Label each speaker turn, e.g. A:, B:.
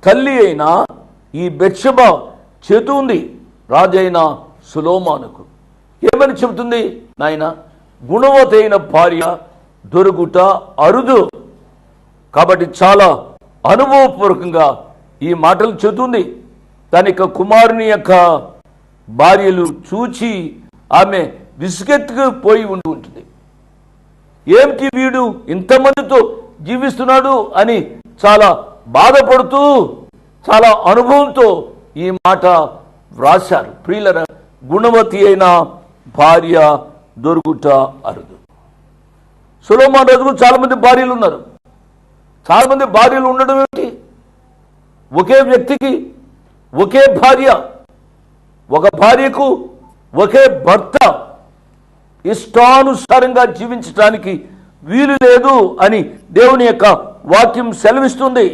A: తల్లి అయిన ఈ బెత్షెబ చేతు ఉంది రాజైన సొలొమోనుకు. ఏమని చెబుతుంది? నాయన, గుణవతైన భార్య దొరుకుట అరుదు. కాబట్టి చాలా అనుభవపూర్వకంగా ఈ మాటలు చెబుతుంది. తన యొక్క కుమారుని యొక్క భార్యలు చూచి ఆమె విసుగెత్తుకుపోయి ఉంటుంది. ఏమిటి వీడు ఇంతమందితో జీవిస్తున్నాడు అని చాలా బాధపడుతూ చాలా అనుభవంతో ఈ మాట వ్రాశారు. ప్రియులరా, గుణవతి అయిన భార్య దొరుకుట అరుదు. సొలొమోను రాజుకు చాలా మంది భార్యలు ఉన్నారు. చాలా మంది భార్యలు ఉండడం ఏమిటి? ఒకే వ్యక్తికి ఒకే భార్య, ఒక భార్యకు ఒకే భర్త ఇష్టానుసారంగా జీవించడానికి వీలు లేదు అని దేవుని యొక్క వాక్యం సెలవిస్తుంది.